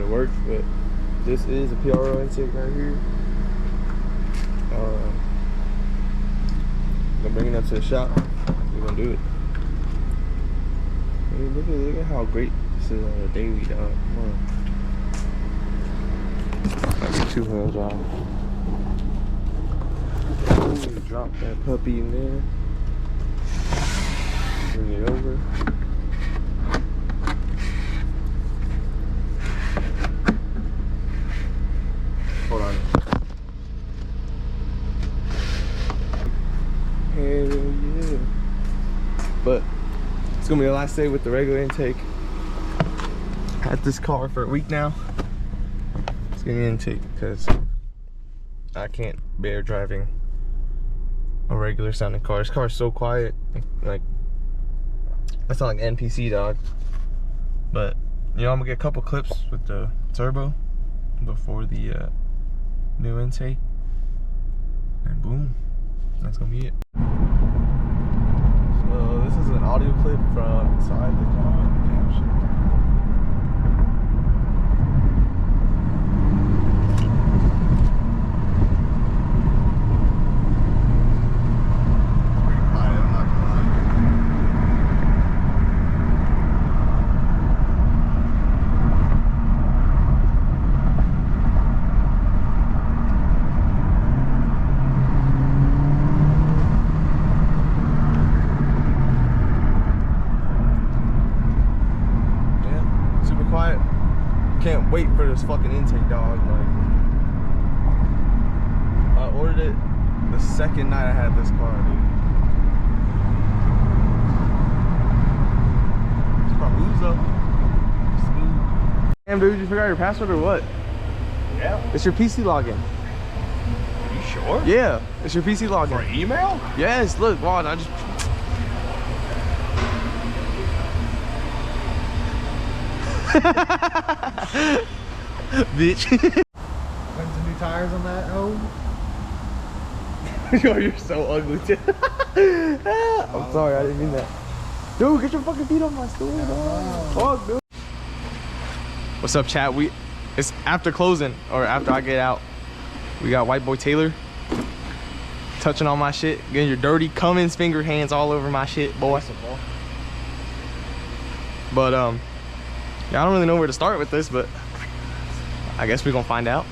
it works, but this is a PRL intake right here. I'm gonna bring it up to the shop. We're gonna do it. I mean, look at how great this is on a daily, dog. Come on. Might be 2 hands off. Ooh, drop that puppy in there. Bring it over. Hold on. Hell yeah. But it's gonna be the last day with the regular intake. Had this car for a week now. It's getting an intake because I can't bear driving a regular sounding car. This car is so quiet. Like, that's not like NPC, dog. But you know, I'm gonna get a couple clips with the turbo before the new intake, and boom, that's gonna be it. So this is an audio clip from inside the car. Damn shit. Can't wait for this fucking intake, dog. Like, I ordered it the second night I had this car, dude. This car moves though. Smooth. Damn, dude, you forgot your password or what? Yeah. It's your PC login. Are you sure? Yeah, it's your PC login. For email? Yes, look, wow, I just... Bitch. When's the new tires on that hoe? Yo, you're so ugly, too. I'm sorry, I didn't mean that. Dude, get your fucking feet off my stool, dog. Fuck, dude. What's up, chat? It's after closing, or after I get out. We got white boy Taylor touching on my shit, getting your dirty Cummins finger hands all over my shit, boy. But yeah, I don't really know where to start with this, but I guess we're gonna find out.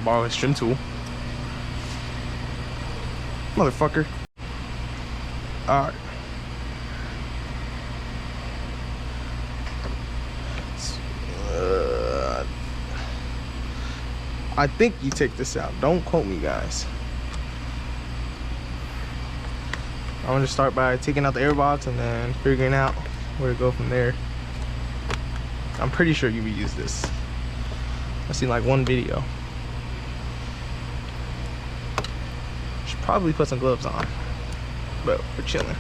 Borrow his trim tool. Motherfucker. Alright. I think you take this out. Don't quote me, guys. I'm gonna start by taking out the airbox and then figuring out where to go from there. I'm pretty sure you reuse this. I've seen like one video. Should probably put some gloves on, but we're chilling.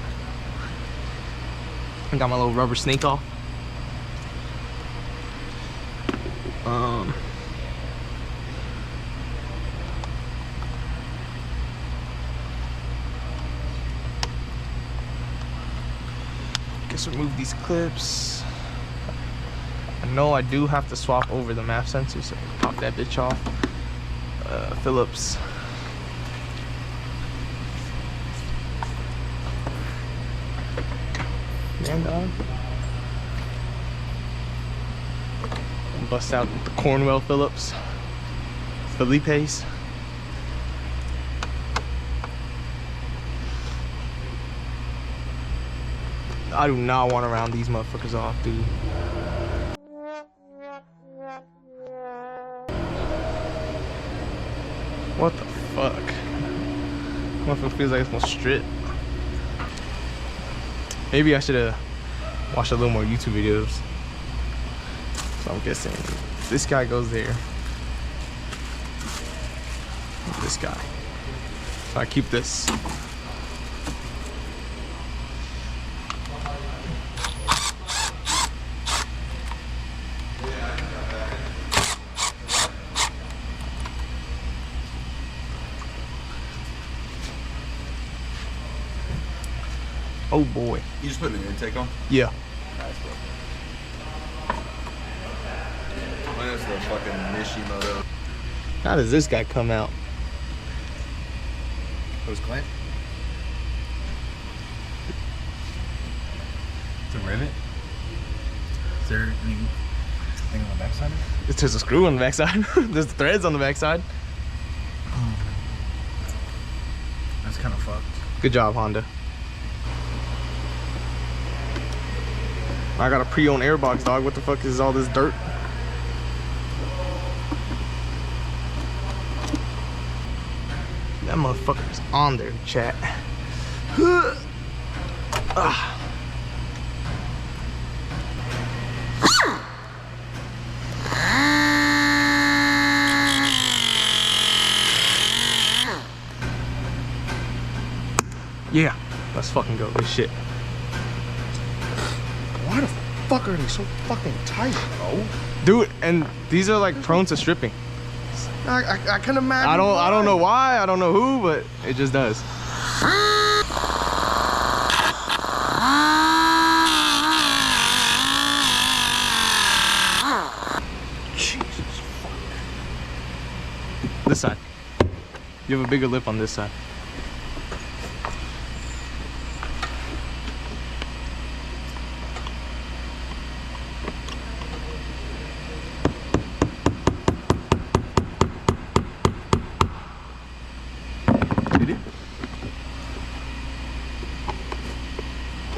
I got my little rubber snake off. Guess remove these clips. I know I do have to swap over the MAP sensor, so pop that bitch off. Phillips. Man, dog. Bust out the Cornwell Phillips. Felipe's. I do not want to round these motherfuckers off, dude. What the fuck? Motherfucker feels like it's gonna strip. Maybe I should have watched a little more YouTube videos. So I'm guessing this guy goes there. This guy. So I keep this. Oh boy. You just put the intake on? Yeah. Nice, bro. Clint's the fucking Nishimoto. How does this guy come out? Who's Clint? It's a rivet. Is there anything on the backside? It's just a screw on the backside. There's threads on the backside. That's kind of fucked. Good job, Honda. I got a pre-owned airbox, dog. What the fuck is all this dirt? That motherfucker's on there, chat. Ah. Yeah, let's fucking go. This shit. Why the fuck are they so fucking tight, bro? Dude, and these are like prone to stripping. I can imagine. I don't know why, I don't know who, but it just does. Jesus fuck. This side. You have a bigger lip on this side.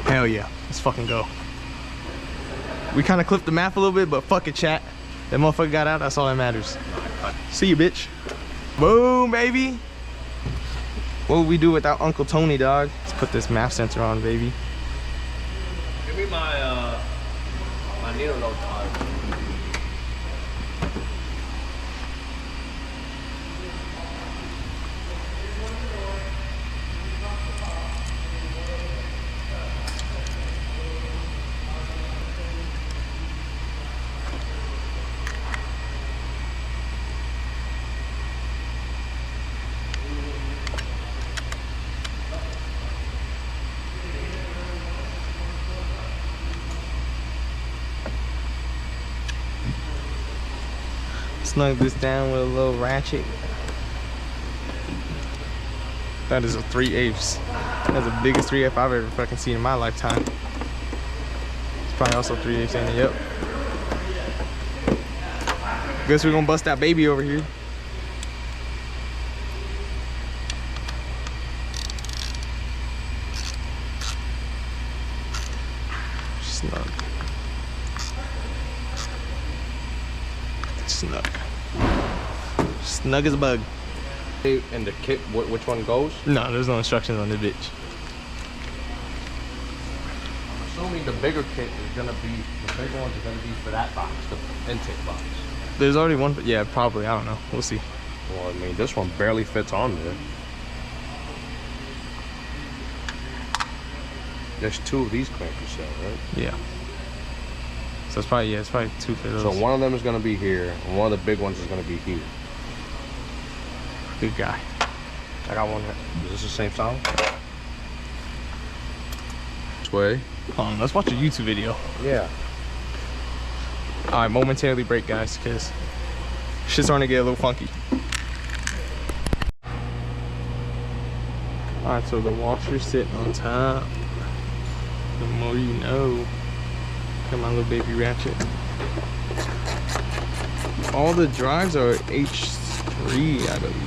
Hell yeah, let's fucking go. We kind of clipped the map a little bit, but fuck it, chat. That motherfucker got out, that's all that matters. See you, bitch. Boom, baby. What would we do without Uncle Tony, dog? Let's put this map sensor on, baby. Give me my needle nose tire. Snug this down with a little ratchet. That is a 3/8. That's the biggest 3/8 I've ever fucking seen in my lifetime. It's probably also 3/8 in it, yep. Guess we're gonna bust that baby over here. Snug. Snug. Snug as a bug. And the kit, which one goes? No, there's no instructions on this bitch. I'm assuming the bigger kit is gonna be, the bigger ones are gonna be for that box, the intake box. There's already one, yeah, probably, I don't know. We'll see. Well, I mean, this one barely fits on there. There's two of these clamps, you said, right? Yeah. So it's probably, yeah, it's probably 2 for those. So one of them is gonna be here, and one of the big ones is gonna be here. Good guy. I got one here. Is this the same sound? This way. Hold on, let's watch a YouTube video. Yeah. Alright, momentarily break, guys, because shit's starting to get a little funky. Alright, so the washer's sitting on top. The more you know. Got my little baby ratchet. All the drives are H3, I believe.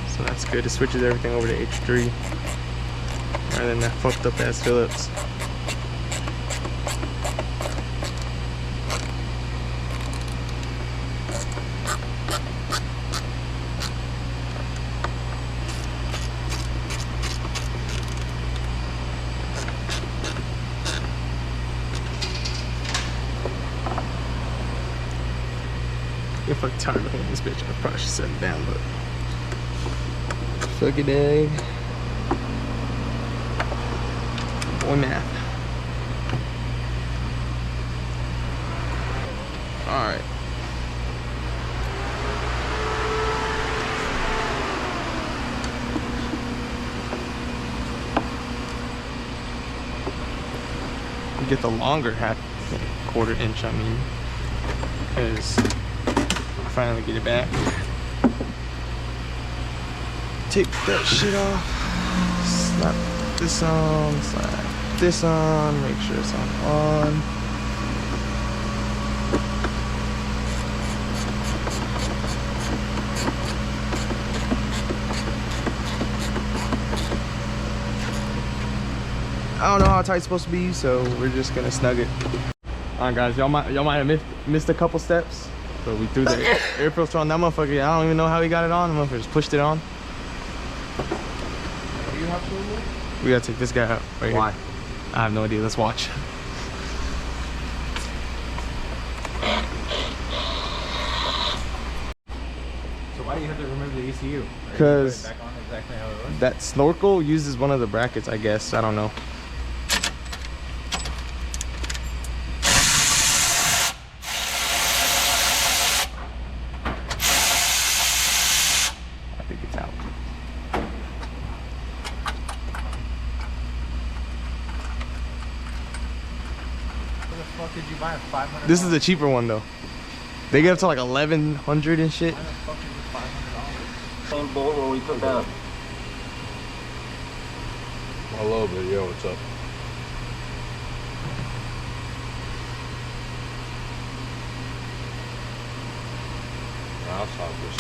So that's good. It switches everything over to H3. Rather than that fucked up ass Phillips. If I'm tired of holding this bitch, I probably should set it down, but fuck it, egg. Boy math. Alright. Get the longer half, quarter inch, I mean. because I finally get it back. Take that shit off. Slap this on. Slap this on. Make sure it's on. I don't know how tight it's supposed to be, so we're just gonna snug it. All right, guys, y'all might have missed a couple steps, but we threw the air filter on that motherfucker. I don't even know how he got it on. The motherfucker just pushed it on. You have to remove? We gotta take this guy out right Why? here. I have no idea. Let's watch. So why do you have to remove the ECU? Because Back on exactly how it was? that snorkel uses one of the brackets, I guess. I don't know. I think it's out. What the fuck did you buy? $500? This is a cheaper one though. They get up to like 1,100 and shit. Why the fuck is it $500? Same bowl where we took that. Hello, but yo, what's up? I'll stop this.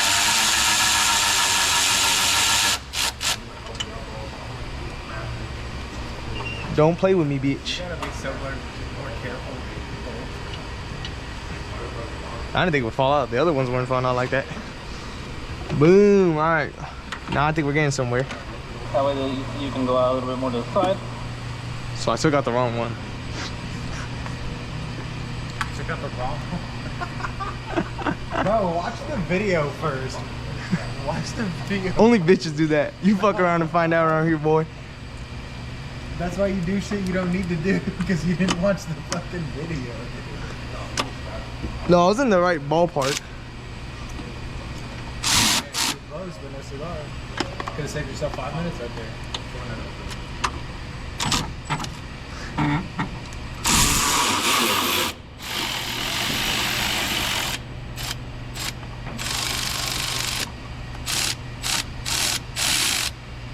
Don't play with me, bitch. You gotta be so more careful. I didn't think it would fall out. The other ones weren't falling out like that. Boom. All right. Now I think we're getting somewhere. That way you can go out a little bit more to the side. So I took out the wrong one. Took out the wrong one. Bro, watch the video first. Watch the video. Only bitches do that. You fuck around and find out around here, boy. That's why you do shit you don't need to do, because you didn't watch the fucking video. No, I was in the right ballpark. You're close, but no cigar. Could have saved yourself 5 minutes right there.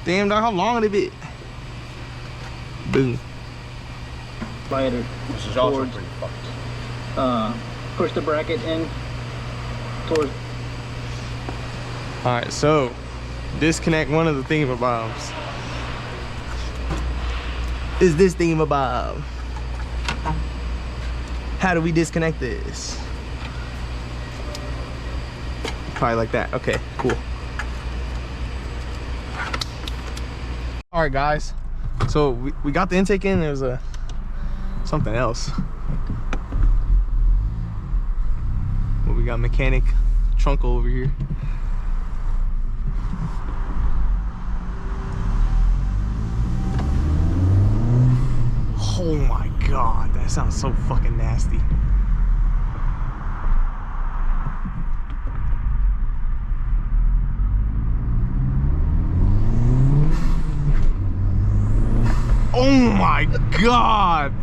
Damn, dog, how long did it be? Boom. Slider. This is also Towards- pretty fucked. Push the bracket in towards. All right, so disconnect one of the thingamabobs. Is this thingamabob? How do we disconnect this? Probably like that. Okay, cool. All right, guys. So we got the intake in. There was a something else. Well, we got mechanic trunk over here. Oh my god, that sounds so fucking nasty. Oh my god.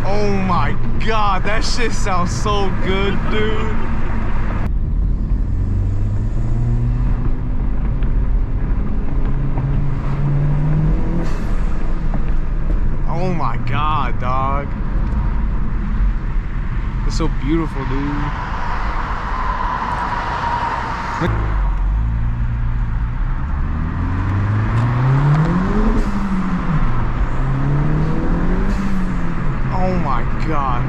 Oh my god, that shit sounds so good, dude. Oh my god, dog. It's so beautiful, dude. Oh my god.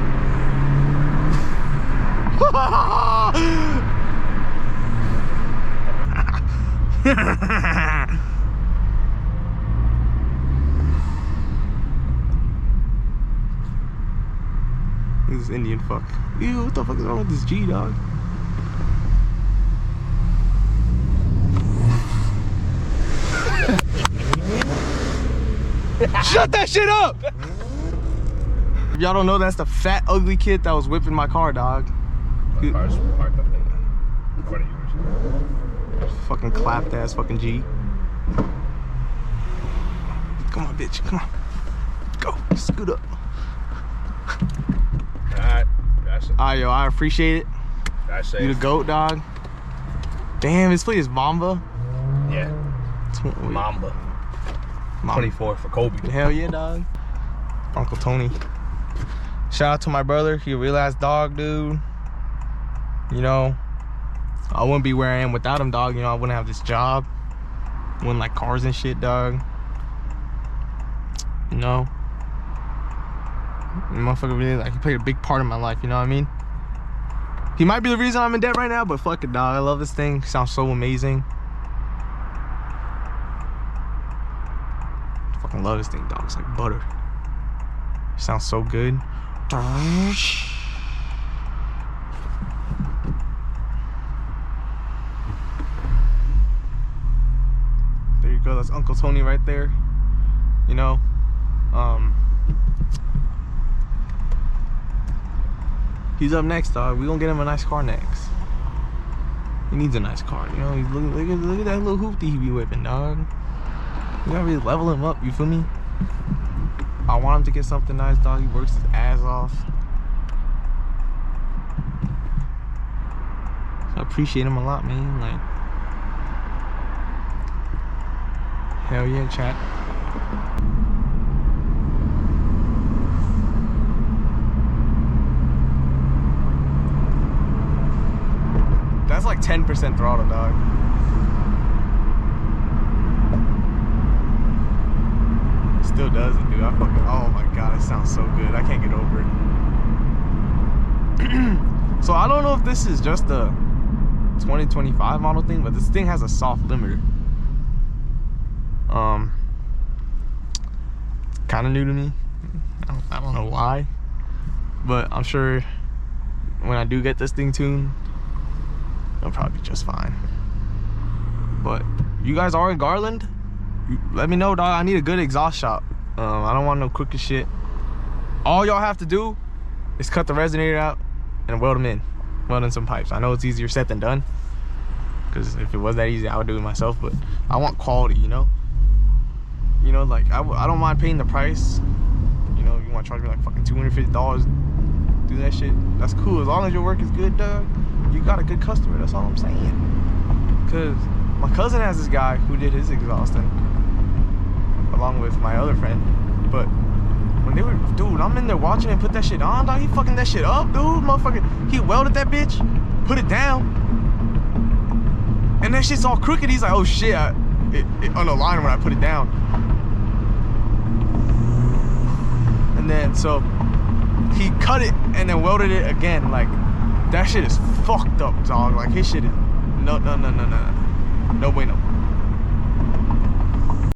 This is Indian fuck. Ew, what the fuck is wrong with this G, dog? Shut that shit up! If y'all don't know, that's the fat, ugly kid that was whipping my car, dog. The car's parked up there. What are yours? Fucking clapped ass fucking G. Come on, bitch. Come on. Go. Scoot up. Alright. That's it. Alright, yo. I appreciate it. That's safe. You the GOAT, dog. Damn, his plate is Mamba. Yeah. Mamba. 24 for Kobe. Hell yeah, dog. Uncle Tony. Shout out to my brother. He a real ass dog, dude. You know, I wouldn't be where I am without him, dog. You know, I wouldn't have this job. Wouldn't like cars and shit, dog. You know, the motherfucker really, like, he played a big part in my life, you know what I mean? He might be the reason I'm in debt right now, but fuck it, dog. I love this thing. Sounds so amazing. Fucking love this thing, dog. It's like butter. Sounds so good. There you go. That's Uncle Tony right there. You know, he's up next, dog. We gonna get him a nice car next. He needs a nice car, you know. He's look at that little hoopty he be whipping, dog. You gotta really level him up, you feel me? I want him to get something nice, dog. He works his ass off. So I appreciate him a lot, man. Like, hell yeah, chat. That's like 10% throttle, dog. Still does it, dude. I fucking, oh my god, it sounds so good. I can't get over it. So I don't know if this is just a 2025 model thing, but this thing has a soft limiter. Kind of new to me. I don't know why, but I'm sure when I do get this thing tuned, it'll probably be just fine. But you guys are in Garland, let me know, dog. I need a good exhaust shop. I don't want no crooked shit. All y'all have to do is cut the resonator out and weld them in. Weld in some pipes. I know it's easier said than done, because if it was that easy, I would do it myself, but I want quality, you know? You know, like, I don't mind paying the price. You know, you want to charge me like fucking $250, do that shit, that's cool. As long as your work is good, dog, you got a good customer, that's all I'm saying. Because my cousin has this guy who did his exhausting along with my other friend, but when they were, dude, I'm in there watching him put that shit on, dog. He fucking that shit up, dude, motherfucker. He welded that bitch, put it down, and that shit's all crooked. He's like, oh shit, it unaligned when I put it down. And then so he cut it and then welded it again. Like, that shit is fucked up, dog. Like, his shit is no bueno.